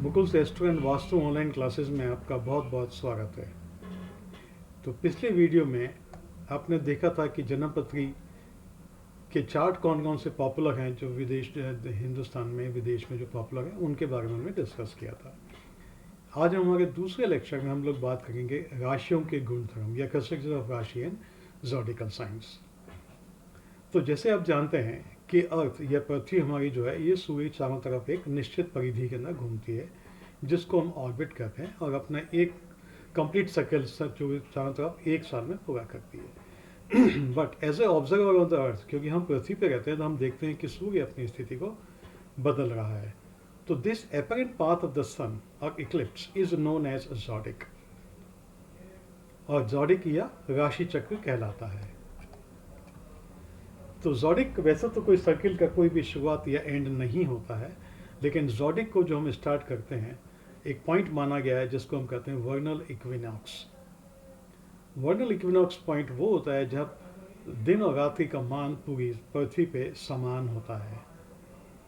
मुकुल सेस्ट्रो and vastu online classes में आपका बहुत बहुत स्वागत है। तो पिछले वीडियो में आपने देखा था कि जन्मपत्री के चार्ट कौन कौन से पॉपुलर हैं जो हिंदुस्तान में विदेश में जो पॉपुलर हैं उनके बारे में हमने डिस्कस किया था। आज हमारे दूसरे लेक्चर में हम लोग बात करेंगे राशियों के गुणधर्म या कंस्ट्रक्शन ऑफ राशि एंड ज़ोडिकल साइंस। तो जैसे आप जानते हैं कि अर्थ या पृथ्वी हमारी जो है ये सूर्य चारों तरफ एक निश्चित परिधि के अंदर घूमती है जिसको हम ऑर्बिट कहते हैं और अपना एक कंप्लीट सर्कल जो चारों तरफ एक साल में पूरा करती है। But as a observer on the earth, क्योंकि हम पृथ्वी पे रहते हैं तो हम देखते हैं कि सूर्य अपनी स्थिति को बदल रहा है। तो this apparent path of the sun और ecliptic is known as zodiac, और ज़ोडिक या राशि चक्र कहलाता है। तो ज़ोडिक वैसे तो कोई सर्किल का कोई भी शुरुआत या एंड नहीं होता है, लेकिन ज़ोडिक को जो हम स्टार्ट करते हैं एक पॉइंट माना गया है जिसको हम कहते हैं वर्नल इक्विनॉक्स। वर्नल इक्विनॉक्स पॉइंट वो होता है जब दिन और रात्रि का मान पूरी पृथ्वी पे समान होता है।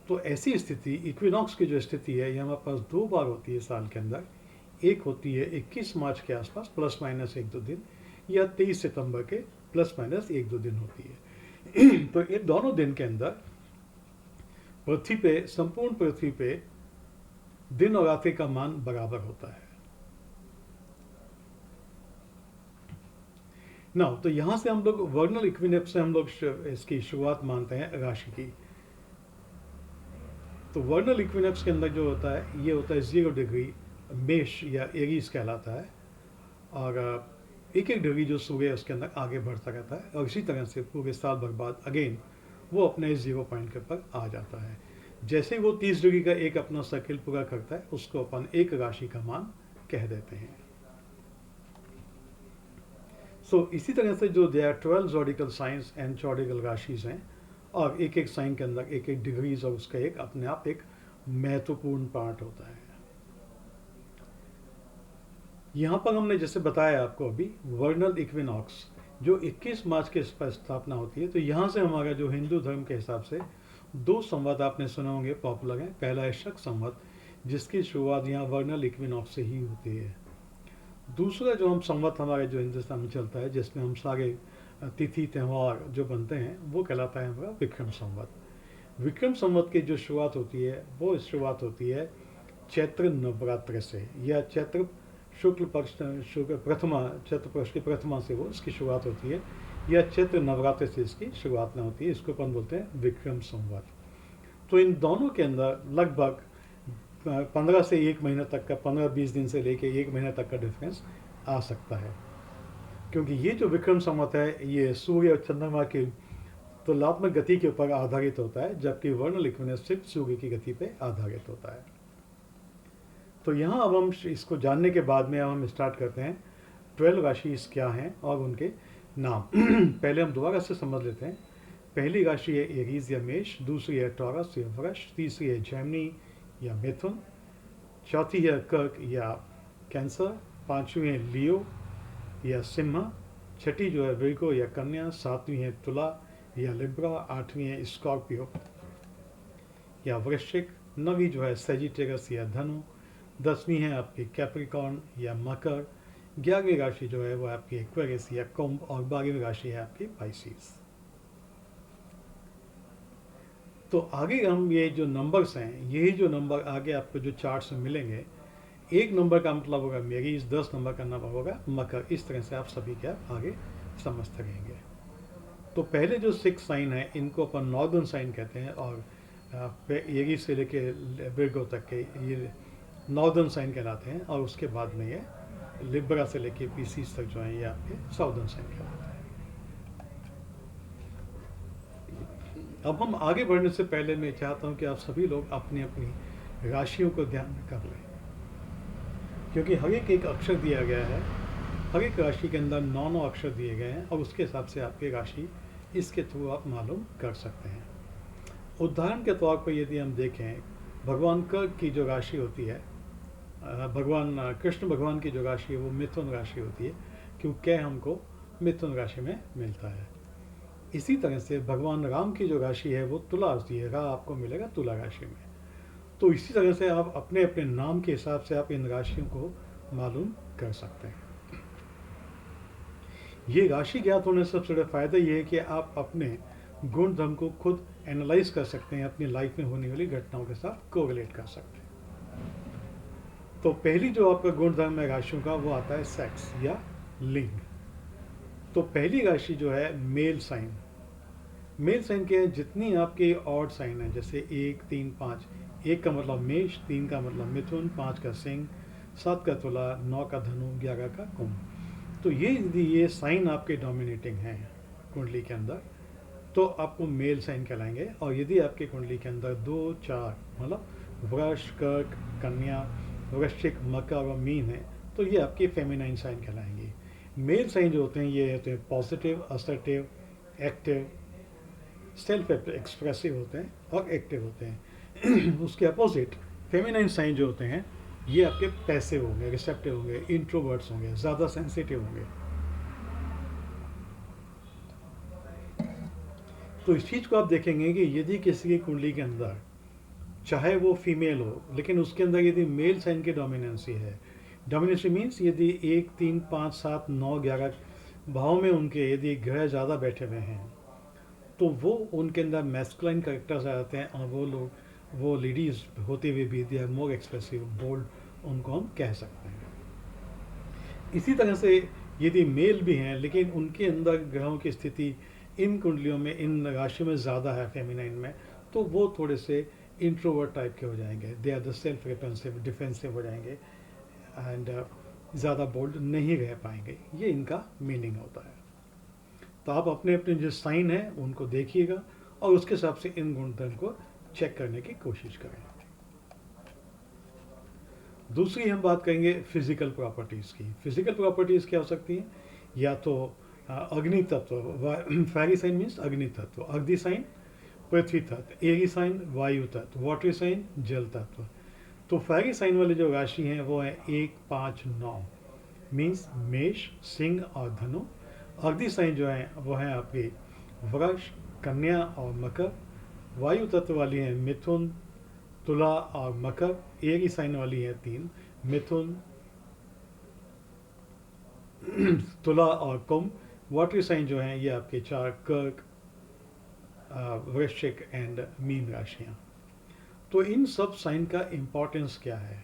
तो ऐसी स्थिति, इक्विनॉक्स की जो स्थिति है, ये हमारे पास दो बार होती है साल के अंदर। एक होती है 21 मार्च के आसपास प्लस माइनस 1-2 दिन, या 23 सितंबर के प्लस माइनस 1-2 दिन होती है। तो इन दोनों दिन के अंदर पृथ्वी पे, संपूर्ण पृथ्वी पे दिन और रात्रि का मान बराबर होता है ना। तो यहां से हम लोग वर्नल इक्विनॉक्स से हम लोग इसकी शुरुआत मानते हैं राशि की। तो वर्नल इक्विनॉक्स के अंदर जो होता है ये होता है 0 डिग्री मेष या एरीज कहलाता है, और एक एक डिग्री जो सूर्य है उसके अंदर आगे बढ़ता रहता है, और इसी तरह से पूरे साल भर बाद अगेन वो अपने 0 पॉइंट के ऊपर आ जाता है। जैसे वो 30 डिग्री का एक अपना सर्किल पूरा करता है उसको अपन एक राशि का मान कह देते हैं। सो इसी तरह से जो देयर 12 ज़ोडिकल साइंस एंड ज़ोडिकल राशिज हैं, और एक एक साइन के अंदर एक एक डिग्रीज और उसका एक अपने आप एक महत्वपूर्ण पार्ट होता है। यहाँ पर हमने जैसे बताया आपको अभी वर्नल इक्विनॉक्स जो 21 मार्च के स्थापना होती है। तो यहाँ से हमारा जो हिंदू धर्म के हिसाब से दो संवत आपने सुने होंगे पॉपुलर हैं। पहला है शक संवत जिसकी शुरुआत यहाँ वर्नल इक्विनॉक्स से ही होती है। दूसरा जो हम संवत हमारे जो हिंदुस्तान में चलता है जिसमें हम सारे तिथि त्यौहार जो बनते हैं वो कहलाता है हमारा विक्रम संवत। विक्रम संवत की जो शुरुआत होती है वो शुरुआत होती है चैत्र नवरात्र से, या चैत्र शुक्ल पक्ष प्रथमा, चैत्र पक्ष की प्रथमा से वो इसकी शुरुआत होती है, या चैत्र नवरात्र से इसकी शुरुआत में होती है। इसको अपन बोलते हैं विक्रम संवत। तो इन दोनों के अंदर लगभग 15 से 1 महीना तक का, 15-20 दिन से लेके 1 महीना तक का डिफरेंस आ सकता है, क्योंकि ये जो विक्रम संवत है ये सूर्य और चंद्रमा की तुलनात्मक गति के ऊपर आधारित होता है, जबकि वर्नल इक्विनॉक्स सिर्फ सूर्य की गति पे आधारित होता है। तो यहाँ अब हम इसको जानने के बाद में अब हम स्टार्ट करते हैं 12 राशिज क्या हैं और उनके नाम। पहले हम दोबारा से समझ लेते हैं। पहली राशि है एरीज या मेष, दूसरी है टॉरस या वृष, तीसरी है जेमिनी या मिथुन, चौथी है कर्क या कैंसर, पांचवी है लियो या सिंह, छठी जो है विर्गो या कन्या, सातवीं है तुला या लिब्रा, आठवीं है स्कॉर्पियो या वृश्चिक, नवीं जो है सेजिटेरस या धनु, 10वीं है आपकी कैप्रिकॉर्न या मकर, 11वीं राशि जो है वो आपकी एक्वेरियस या कुंभ, और 12वीं राशि है आपकी पाइसिस। तो आगे हम ये जो नंबर्स हैं, यही जो नंबर आगे आपको जो चार्ट्स में मिलेंगे, 1 नंबर का मतलब होगा मेरीज, 10 नंबर का नंबर होगा मकर। इस तरह से आप सभी के आगे समझते रहेंगे। तो पहले जो 6 साइन है इनको अपन नॉर्दर्न साइन कहते हैं, और एरीज से लेके विर्गो तक के ये नॉर्दर्न साइन कहलाते हैं, और उसके बाद में ये लिब्रा से लेके पीसीस तक जो है ये आपके साउदर्न साइन कहलाते हैं। अब हम आगे बढ़ने से पहले मैं चाहता हूं कि आप सभी लोग अपनी अपनी राशियों को ध्यान में कर लें, क्योंकि हर एक अक्षर दिया गया है, हर एक राशि के अंदर 9 अक्षर दिए गए हैं, और उसके हिसाब से आपकी राशि इसके थ्रू आप मालूम कर सकते हैं। उदाहरण के तौर पर यदि हम देखें, भगवान कर्क की जो राशि होती है, भगवान कृष्ण भगवान की जो राशि है वो मिथुन राशि होती है, क्योंकि हमको मिथुन राशि में मिलता है। इसी तरह से भगवान राम की जो राशि है वो तुला होती है, आपको मिलेगा तुला राशि में। तो इसी तरह से आप अपने अपने नाम के हिसाब से आप इन राशियों को मालूम कर सकते हैं। ये राशि ज्ञात होने से सबसे बड़ा फ़ायदा ये है कि आप अपने गुण धर्म को खुद एनालाइज कर सकते हैं, अपनी लाइफ में होने वाली घटनाओं के साथ कोरिलेट कर सकते हैं। तो पहली जो आपका गुण धर्म है राशियों का, वो आता है सेक्स या लिंग। तो पहली राशि जो है मेल साइन। मेल साइन के हैं जितनी आपके ऑड साइन है, जैसे 1, 3, 5। 1 का मतलब मेष, 3 का मतलब मिथुन, 5 का सिंह, 7 का तुला, 9 का धनु, 11 का कुंभ। तो ये साइन आपके डोमिनेटिंग हैं कुंडली के अंदर, तो आपको मेल साइन कहलाएंगे। और यदि आपके कुंडली के अंदर 2, 4 मतलब वृष, कर्क, कन्या, वृश्चिक, मकर और मीन है, तो ये आपके फेमिनाइन साइन कहलाएंगे। मेल साइन जो होते हैं ये होते हैं positive, assertive, active, self expressive होते हैं और एक्टिव होते हैं। उसके अपोजिट फेमिनाइन साइन जो होते हैं ये आपके पैसिव होंगे, रिसेप्टिव होंगे, इंट्रोवर्ट्स होंगे, ज़्यादा सेंसिटिव होंगे। तो इस चीज़ को आप देखेंगे कि यदि किसी की कुंडली के अंदर चाहे वो फीमेल हो, लेकिन उसके अंदर यदि मेल साइन की डोमिनेंसी है, डोमिनेंसी मीन्स यदि 1, 3, 5, 7, 9, 11 भाव में उनके यदि ग्रह ज़्यादा बैठे हुए हैं, तो वो उनके अंदर मैस्कुलाइन कैरेक्टर्स आ जाते हैं और वो लेडीज होते हुए भी they are more expressive, bold, उनको हम कह सकते हैं। इसी तरह से यदि मेल भी हैं लेकिन उनके अंदर ग्रहों की स्थिति इन कुंडलियों में, इन राशियों में ज़्यादा है फेमिनाइन में, तो वो थोड़े से इंट्रोवर्ट टाइप के हो जाएंगे, they are the self repensive, defensive हो जाएंगे एंड ज़्यादा बोल्ड नहीं रह पाएंगे। ये इनका मीनिंग होता है। तो आप अपने अपने जो साइन है उनको देखिएगा और उसके हिसाब से इन गुणधर्म को चेक करने की कोशिश करें। दूसरी हम बात करेंगे फिजिकल प्रॉपर्टीज़ की। फिजिकल प्रॉपर्टीज़ क्या हो सकती हैं? या तो अग्नि तत्व, फायरी साइन मीन्स अग्नि तत्व, अग्नि साइन पृथ्वी तत्व, एरी साइन वायु तत्व, वाटरी साइन जल तत्व। तो फायरी साइन वाले जो राशि हैं वो है 1, 5, 9 मीन्स मेष, सिंह और धनु। अग्नि साइन जो है वो है आपकी वृष, कन्या और मकर। वायु तत्व वाली हैं मिथुन, तुला और मकर। एरी साइन वाली है 3, मिथुन, तुला और कुंभ। वाटरी साइन जो हैं ये आपके 4, कर्क, वृश्चिक एंड मीन राशियाँ। तो इन सब साइन का इम्पोर्टेंस क्या है?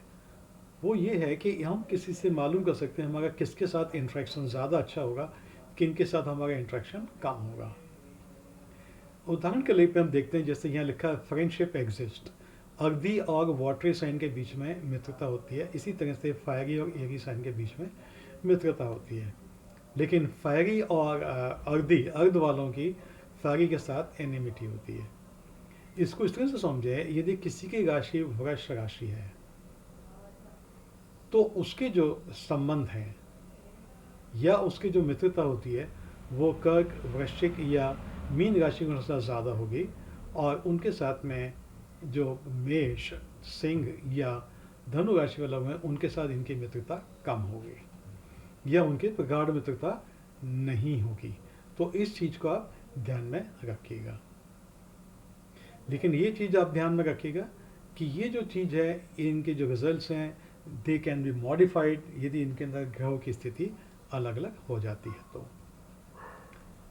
वो ये है कि हम किसी से मालूम कर सकते हैं हमारा किसके साथ इंट्रैक्शन ज़्यादा अच्छा होगा, किन के साथ हमारा इंट्रैक्शन कम होगा। उदाहरण के लिए पे हम देखते हैं, जैसे यहाँ लिखा है फ्रेंडशिप एग्जिस्ट। अग्नि और वाटरी साइन के बीच में मित्रता होती है, इसी तरह से फायरी और एरी साइन के बीच में मित्रता होती है। लेकिन फायरी और अर्ध वालों की फायरी के साथ एनिमिटी होती है। इसको इस तरह से समझे, यदि किसी की राशि वृष राशि है तो उसके जो संबंध हैं या उसकी जो मित्रता होती है वो कर्क, वृश्चिक या मीन राशि के अनुसार ज़्यादा होगी, और उनके साथ में जो मेष, सिंह या धनु राशि वाले हैं उनके साथ इनकी मित्रता कम होगी या उनकी प्रगाढ़ मित्रता नहीं होगी। तो इस चीज़ को आप ध्यान में रखिएगा। लेकिन ये चीज़ आप ध्यान में रखिएगा कि ये जो चीज़ है, इनके जो रिजल्ट्स हैं दे कैन बी मॉडिफाइड यदि इनके अंदर ग्रहों की स्थिति अलग अलग हो जाती है। तो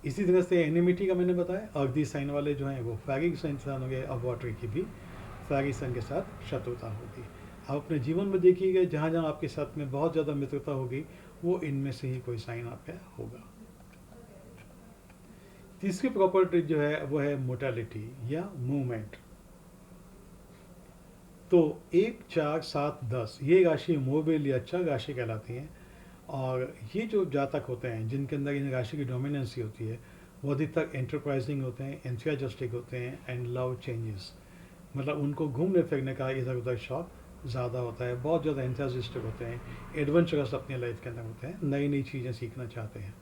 इसी तरह से एनिमिटी का मैंने बताया, अग्नि साइन वाले जो हैं वो फायरी साइन के साथ होंगे, और वाटरी की भी फायरी साइन के साथ शत्रुता होगी। आप अपने जीवन में देखिएगा जहाँ जहाँ आपके साथ में बहुत ज़्यादा मित्रता होगी वो इनमें से ही कोई साइन आपका होगा। तीसरी प्रॉपर्टी जो है वो है मोटालिटी या मूवमेंट। तो 1, 4, 7, 10 ये राशि मोबिल या अच्छा राशि कहलाती हैं। और ये जो जातक होते हैं जिनके अंदर इन राशि की डोमिनेंसी होती है वो अधिकतर एंटरप्राइजिंग होते हैं, एंथुसियास्टिक होते हैं एंड लव चेंजेस, मतलब उनको घूमने फिरने का इधर उधर शौक ज़्यादा होता है, बहुत ज़्यादा एंथुसियास्टिक होते हैं, एडवेंचरस अपनी लाइफ के अंदर होते हैं, नई नई चीज़ें सीखना चाहते हैं।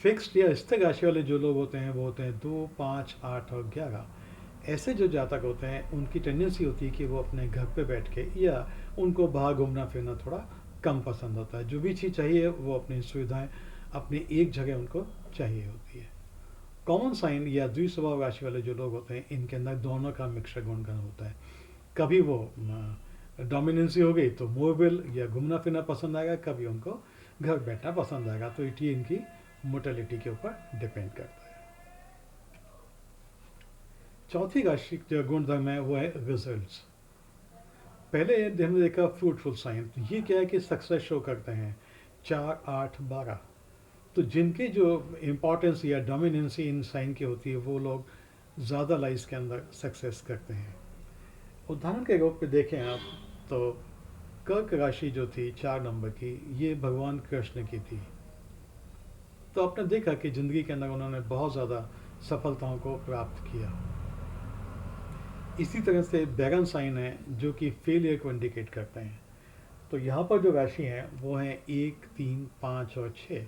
फिक्स्ड या स्थिर राशि वाले जो लोग होते हैं वो होते हैं 2, 5, 8 और 11। ऐसे जो जातक होते हैं उनकी टेंडेंसी होती है कि वो अपने घर पे बैठ के, या उनको बाहर घूमना फिरना थोड़ा कम पसंद होता है। जो भी चीज़ चाहिए वो अपनी सुविधाएं अपनी एक जगह उनको चाहिए होती है। कॉमन साइन या द्विस्वभाव राशि वाले जो लोग होते हैं इनके अंदर दोनों का मिक्सर गुणगण होता है। कभी वो डोमिनेंसी हो गई तो मोबाइल या घूमना फिरना पसंद आएगा, कभी उनको घर बैठना पसंद आएगा। तो ये इनकी मोटेलिटी के ऊपर डिपेंड करता है। चौथी राशि जो गुणधर्म है वो है रिजल्ट्स। पहले हमने देखा फ्रूटफुल साइन, तो ये क्या है कि सक्सेस शो करते हैं 4, 8, 12। तो जिनके जो इम्पोर्टेंस या डोमिनेंसी इन साइन की होती है वो लोग ज़्यादा लाइफ के अंदर सक्सेस करते हैं। उदाहरण के रूप में देखें आप, तो कर्क राशि जो थी 4 नंबर की, ये भगवान कृष्ण की थी। तो आपने देखा कि ज़िंदगी के अंदर उन्होंने बहुत ज़्यादा सफलताओं को प्राप्त किया। इसी तरह से बैगन साइन है जो कि फेलियर को इंडिकेट करते हैं। तो यहाँ पर जो राशि हैं वो हैं 1, 3, 5 और 6।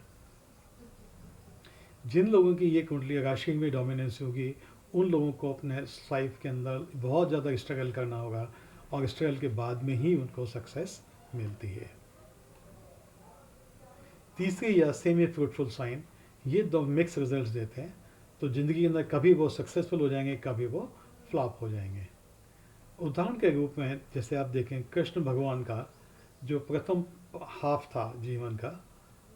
जिन लोगों की ये कुंडली राशि में डोमिनेंस होगी उन लोगों को अपने लाइफ के अंदर बहुत ज़्यादा स्ट्रगल करना होगा और स्ट्रगल के बाद में ही उनको सक्सेस मिलती है। तीसरी या सेमी फ्रूटफुल साइन, ये दो मिक्स रिजल्ट्स देते हैं। तो ज़िंदगी के अंदर कभी वो सक्सेसफुल हो जाएंगे, कभी वो फ्लॉप हो जाएंगे। उदाहरण के रूप में जैसे आप देखें कृष्ण भगवान का जो प्रथम हाफ था जीवन का,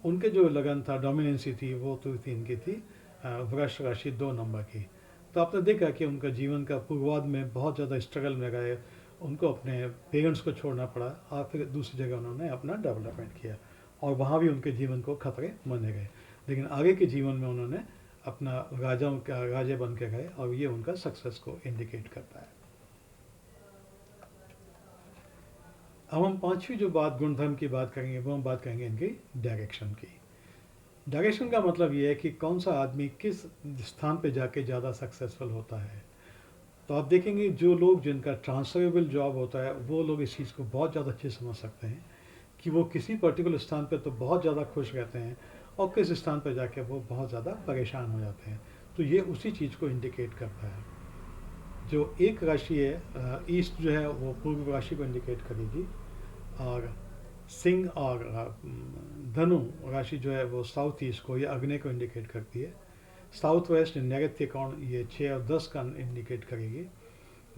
उनके जो लगन था, डोमिनेंसी थी, वो तो थी इनकी थी वृष राशि 2 नंबर की। तो आपने देखा कि उनका जीवन का पूर्वाध में बहुत ज़्यादा स्ट्रगल में गए, उनको अपने पेरेंट्स को छोड़ना पड़ा और फिर दूसरी जगह उन्होंने अपना डेवलपमेंट किया और वहाँ भी उनके जीवन को खतरे बने गए। लेकिन आगे के जीवन में उन्होंने अपना राजा बन के गए और ये उनका सक्सेस को इंडिकेट करता है। अब हम पांचवी जो बात गुणधर्म की बात करेंगे वो हम बात करेंगे इनकी डायरेक्शन की। डायरेक्शन का मतलब ये है कि कौन सा आदमी किस स्थान पे जाके ज़्यादा सक्सेसफुल होता है। तो आप देखेंगे जो लोग जिनका ट्रांसफरेबल जॉब होता है वो लोग इस चीज़ को बहुत ज़्यादा अच्छे समझ सकते हैं कि वो किसी पर्टिकुलर स्थान पे तो बहुत ज़्यादा खुश रहते हैं और किस स्थान पर जाके वो बहुत ज़्यादा परेशान हो जाते हैं। तो ये उसी चीज़ को इंडिकेट करता है। जो एक राशि है ईस्ट जो है वो पूर्व राशि को इंडिकेट करेगी और सिंह और धनु राशि जो है वो साउथ ईस्ट को या अग्नि को इंडिकेट करती है। साउथ वेस्ट नैऋत्य कोण ये 6 और 10 का इंडिकेट करेगी।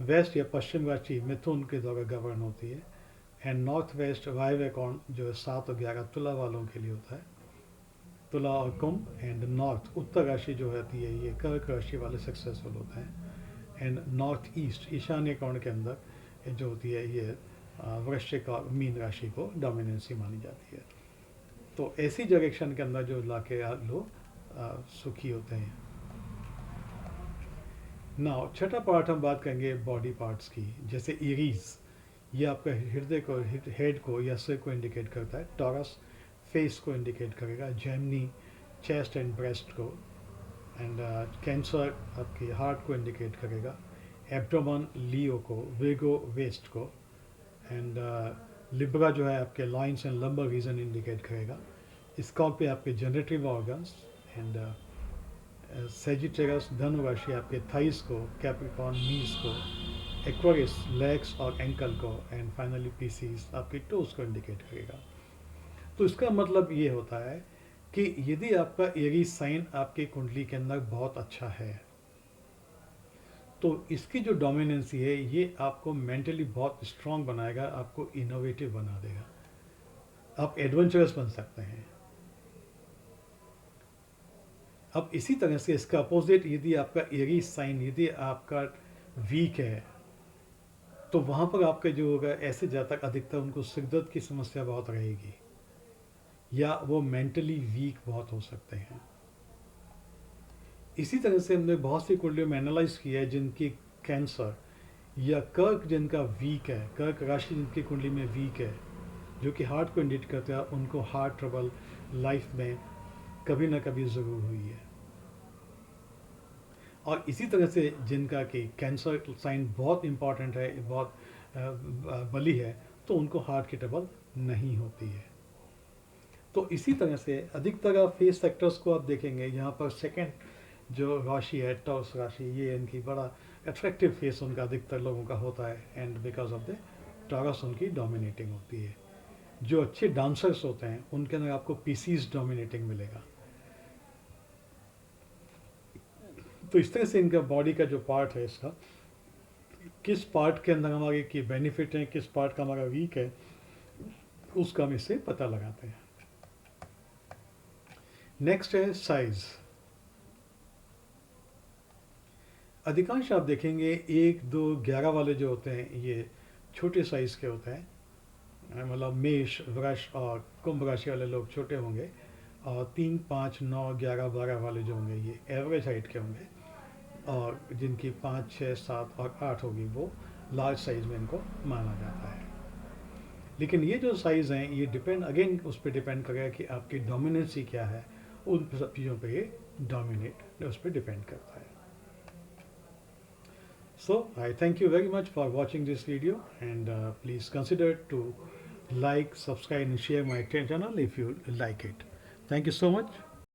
वेस्ट या पश्चिम राशि मिथुन के द्वारा गवर्न होती है। एंड नॉर्थ वेस्ट वायव्य कोण जो है 7 और 11 तुला वालों के लिए होता है। तुला और कुंभ। एंड नॉर्थ उत्तर राशि जो होती है ये कर्क राशि वाले सक्सेसफुल होते हैं। एंड नॉर्थ ईस्ट ईशान्य कोण के अंदर जो होती है ये वृश्चिक और मीन राशि को डोमिनेंसी मानी जाती है। तो ऐसी डायरेक्शन के अंदर जो इलाके लोग सुखी होते हैं। नाउ छठा पार्ट हम बात करेंगे बॉडी पार्ट्स की, जैसे एरीज, ये आपका हृदय को, हेड को या सिर को इंडिकेट करता है। टॉरस फेस को इंडिकेट करेगा। जेमिनी चेस्ट एंड ब्रेस्ट को। एंड कैंसर आपकी हार्ट को इंडिकेट करेगा। एब्डोमन लियो को। वेगो वेस्ट को। एंड लिब्रा जो है आपके lion's and lumbar region indicate करेगा। स्कॉर्पियो आपके जनरेटिव ऑर्गन्स। एंड सेजिटेरस धनु राशि आपके थाइस को। कैप्रिकॉर्न नीज को। एक्वेरियस लेग्स और एंकल को। एंड फाइनली पीसीस आपके टोस को इंडिकेट करेगा। तो इसका मतलब ये होता है कि यदि आपका एरीज साइन आपके कुंडली के अंदर बहुत अच्छा है तो इसकी जो डोमिनेंसी है ये आपको मेंटली बहुत स्ट्रांग बनाएगा, आपको इनोवेटिव बना देगा, आप एडवेंचरस बन सकते हैं। अब इसी तरह से इसका अपोजिट यदि आपका एरीज साइन यदि आपका वीक है तो वहाँ पर आपका जो होगा ऐसे जातक अधिकतर उनको सिरदर्द की समस्या बहुत रहेगी या वो मेंटली वीक बहुत हो सकते हैं। इसी तरह से हमने बहुत सी कुंडलियों में एनालाइज किया है जिनकी कैंसर या कर्क जिनका वीक है, कर्क राशि जिनकी कुंडली में वीक है, जो कि हार्ट को इंडिकेट करता है, उनको हार्ट ट्रबल लाइफ में कभी ना कभी ज़रूर हुई है। और इसी तरह से जिनका कि कैंसर साइन बहुत इम्पॉर्टेंट है, बहुत बली है, तो उनको हार्ट की ट्रबल नहीं होती है। तो इसी तरह से अधिकतर आप फेस सेक्टर्स को आप देखेंगे, यहाँ पर सेकेंड जो राशि है टॉस राशि, ये इनकी बड़ा अट्रैक्टिव फेस उनका अधिकतर लोगों का होता है। And because of the taurus उनकी डोमिनेटिंग होती है। जो अच्छे डांसर्स होते हैं उनके अंदर आपको पीसीज डोमिनेटिंग मिलेगा। तो इस तरह से इनका बॉडी का जो पार्ट है इसका किस पार्ट के अंदर हमारे की बेनिफिट है, किस पार्ट का हमारा वीक है, उसका हम इससे पता लगाते हैं। नेक्स्ट है साइज। अधिकांश आप देखेंगे 1, 2, 11 वाले जो होते हैं ये छोटे साइज के होते हैं, मतलब मेष, वृष और कुंभ राशि वाले लोग छोटे होंगे, और 3, 5, 9, 11, 12 वाले जो होंगे ये एवरेज हाइट के होंगे, और जिनकी 5, 6, 7 और 8 होगी वो लार्ज साइज में इनको माना जाता है। लेकिन ये जो साइज़ हैं ये डिपेंड अगेन उस पर डिपेंड करेगा कि आपकी डोमिनेंसी क्या है, उन सब चीज़ों पे ये डोमिनेट उस पर डिपेंड करता है। So I thank you very much for watching this video, and please consider to like, subscribe and share my channel if you like it. Thank you so much.